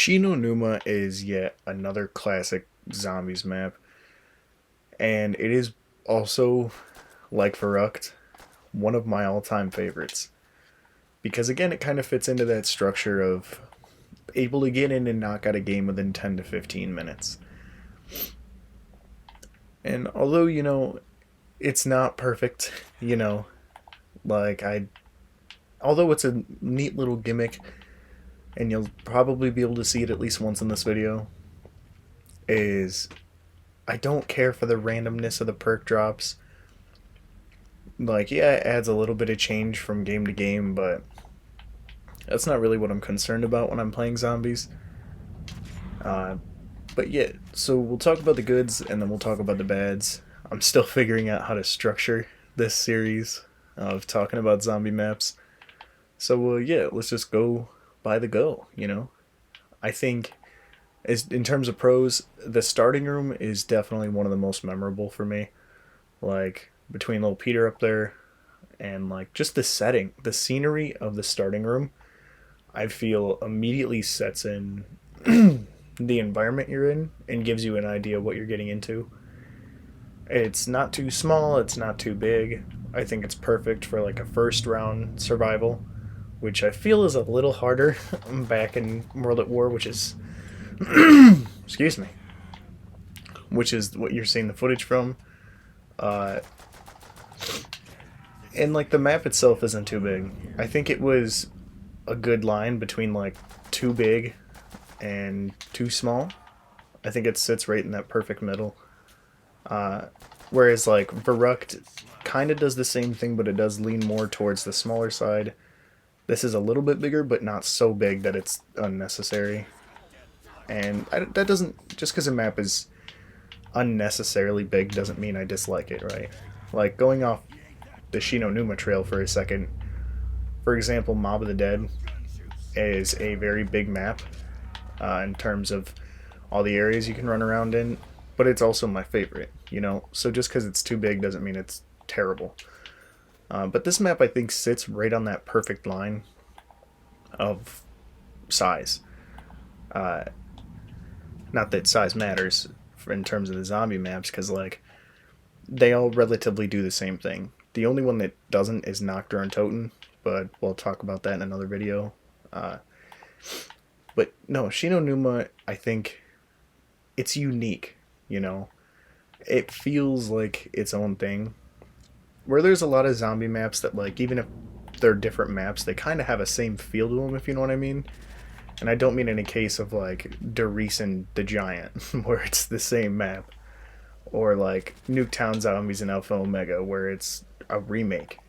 Shi No Numa is yet another classic zombies map, and it is also, like Verrucht, one of my all-time favorites. Because again, it kind of fits into that structure of able to get in and knock out a game within 10 to 15 minutes. And although, it's not perfect, like although it's a neat little gimmick, and you'll probably be able to see it at least once in this video, is I don't care for the randomness of the perk drops. Like, yeah, it adds a little bit of change from game to game, but that's not really what I'm concerned about when I'm playing zombies. But yeah, so we'll talk about the goods and then we'll talk about the bads. I'm still figuring out how to structure this series of talking about zombie maps. So yeah, let's just go by the go. I think in terms of pros, the starting room is definitely one of the most memorable for me. Like, between little Peter up there and like just the setting, the scenery of the starting room, I feel immediately sets in the environment you're in and gives you an idea of what you're getting into. It's not too small, it's not too big. I think it's perfect for like a first round survival, which I feel is a little harder back in World at War, which is excuse me, which is what you're seeing the footage from. And like the map itself isn't too big. I think it was a good line between like too big and too small. I think it sits right in that perfect middle. Whereas like Verrucht kind of does the same thing, but it does lean more towards the smaller side. This is a little bit bigger, but not so big that it's unnecessary. And that doesn't, just because a map is unnecessarily big doesn't mean I dislike it, right? Like, going off the Shi No Numa trail for a second, for example, Mob of the Dead is a very big map in terms of all the areas you can run around in, but it's also my favorite, So just because it's too big doesn't mean it's terrible. But this map, I think, sits right on that perfect line of size. Not that size matters in terms of the zombie maps, because like they all relatively do the same thing. The only one that doesn't is Nocturne and Toten, but we'll talk about that in another video. But no, Shi No Numa, I think it's unique. It feels like its own thing. Where there's a lot of zombie maps that, like, even if they're different maps, they kind of have a same feel to them, if you know what I mean. And I don't mean in a case of like Derice and the Giant, where it's the same map, or like Nuketown Zombies and Alpha Omega, where it's a remake.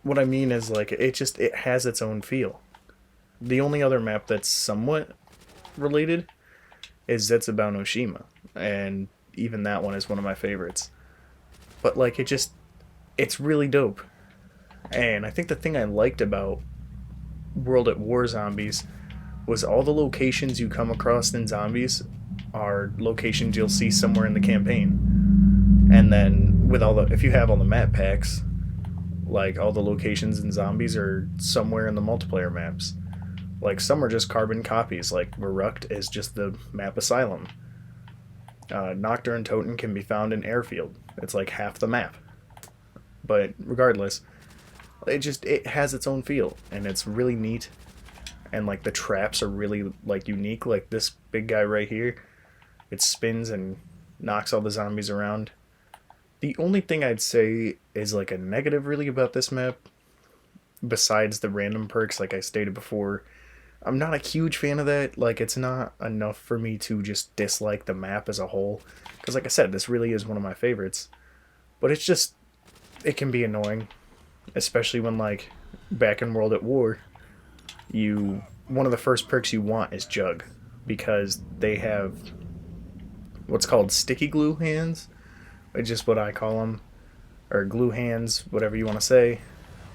What I mean is, like, it has its own feel. The only other map that's somewhat related is Zetsubou no Shima, and even that one is one of my favorites. But like, it's really dope. And I think the thing I liked about World at War Zombies was all the locations you come across in Zombies are locations you'll see somewhere in the campaign. And then with if you have all the map packs, like, all the locations in Zombies are somewhere in the multiplayer maps. Like, some are just carbon copies, like Verrucht is just the map Asylum. Nocturne and Toten can be found in Airfield. It's like half the map. But regardless, it has its own feel, and it's really neat. And like, the traps are really like unique. Like this big guy right here, it spins and knocks all the zombies around. The only thing I'd say is like a negative really about this map, besides the random perks, like I stated before, I'm not a huge fan of that. Like, it's not enough for me to just dislike the map as a whole, because like I said, this really is one of my favorites. But it can be annoying, especially when, like, back in World at War, one of the first perks you want is Jug, because they have what's called sticky glue hands, which is what I call them, or glue hands, whatever you want to say,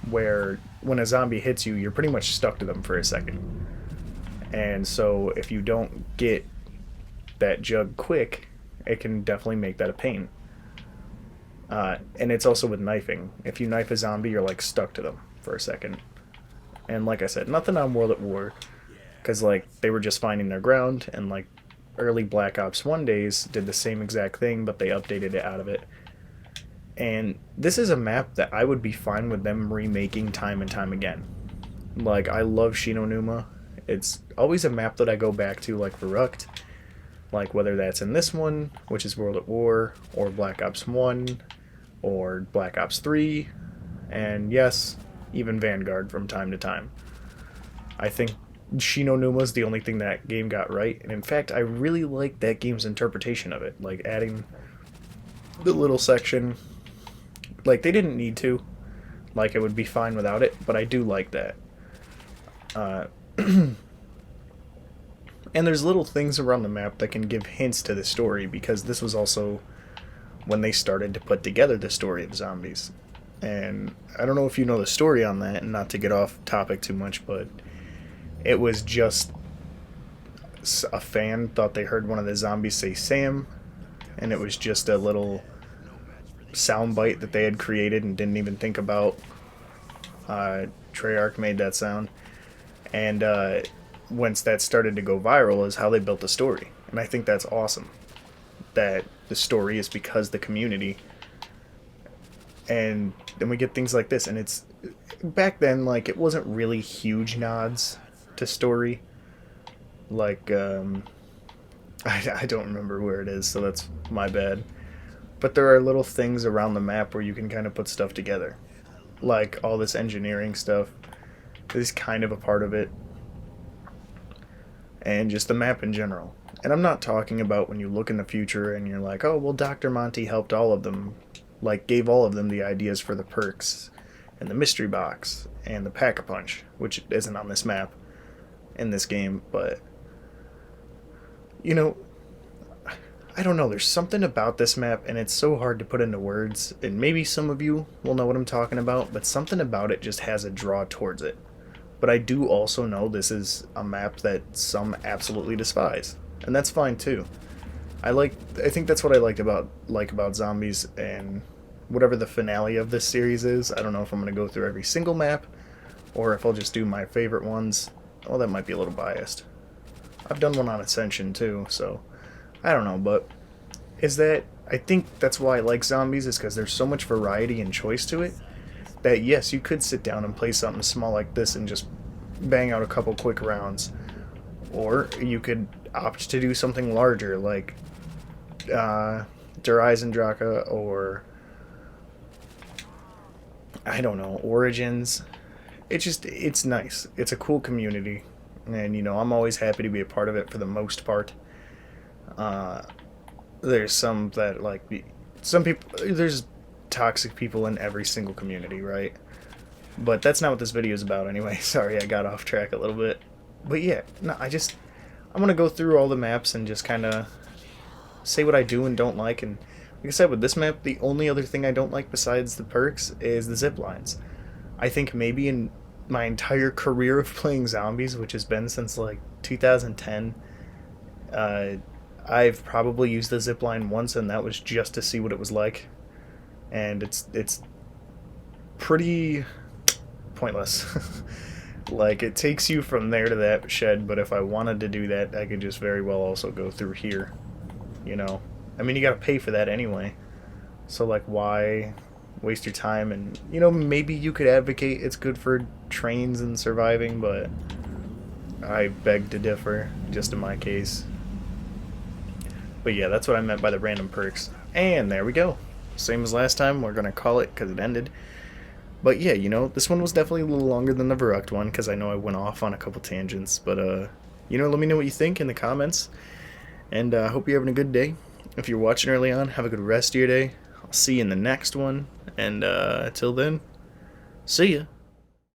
where when a zombie hits you, you're pretty much stuck to them for a second. And so if you don't get that Jug quick, it can definitely make that a pain. And it's also with knifing. If you knife a zombie, you're like stuck to them for a second. And like I said, nothing on World at War, because like they were just finding their ground, and like early Black Ops 1 days did the same exact thing, but they updated it out of it. And this is a map that I would be fine with them remaking time and time again. Like, I love Shi No Numa. It's always a map that I go back to, like Verrucht. Like, whether that's in this one, which is World at War, or Black Ops 1, or Black Ops 3, and yes, even Vanguard from time to time. I think Shi No Numa is the only thing that game got right, and in fact, I really like that game's interpretation of it. Like, adding the little section. Like, they didn't need to. Like, it would be fine without it, but I do like that. And there's little things around the map that can give hints to the story, because this was also when they started to put together the story of zombies. And I don't know if you know the story on that, and not to get off topic too much, but it was just a fan thought they heard one of the zombies say Sam, and it was just a little soundbite that they had created and didn't even think about. Treyarch made that sound, and once that started to go viral is how they built the story. And I think that's awesome, that the story is because the community. And then we get things like this, and it's back then, like, it wasn't really huge nods to story. Like, I don't remember where it is, so that's my bad. But there are little things around the map where you can kind of put stuff together. Like, all this engineering stuff is kind of a part of it. And just the map in general. And I'm not talking about when you look in the future and you're like, oh, well, Dr. Monty helped all of them. Like, gave all of them the ideas for the perks, and the mystery box, and the pack-a-punch, which isn't on this map in this game, but, you know, I don't know, there's something about this map, and it's so hard to put into words, and maybe some of you will know what I'm talking about, but something about it just has a draw towards it. But I do also know this is a map that some absolutely despise, and that's fine too. I think that's what I like about zombies, and whatever the finale of this series is. I don't know if I'm going to go through every single map, or if I'll just do my favorite ones. Well, that might be a little biased. I've done one on Ascension too, so I don't know, but I think that's why I like zombies, is because there's so much variety and choice to it, that yes, you could sit down and play something small like this and just bang out a couple quick rounds. Or you could opt to do something larger, like Der Eisendrache, or I don't know, Origins. It's nice. It's a cool community, and you know, I'm always happy to be a part of it for the most part. There's some that there's toxic people in every single community, right? But that's not what this video is about anyway. Sorry, I got off track a little bit. But yeah, no, I'm gonna go through all the maps and just kind of say what I do and don't like. And like I said, with this map, the only other thing I don't like besides the perks is the zip lines. I think maybe in my entire career of playing zombies, which has been since like 2010, I've probably used the zip line once, and that was just to see what it was like. And it's pretty pointless. Like, it takes you from there to that shed, but if I wanted to do that, I could just very well also go through here, you know? I mean, you gotta pay for that anyway, so, like, why waste your time? And, you know, maybe you could advocate it's good for trains and surviving, but I beg to differ, just in my case. But yeah, that's what I meant by the random perks. And there we go. Same as last time, we're gonna call it because it ended. But yeah, you know, this one was definitely a little longer than the Verrucht one, because I know I went off on a couple tangents. But, you know, let me know what you think in the comments. And I hope you're having a good day. If you're watching early on, have a good rest of your day. I'll see you in the next one. And till then, see ya.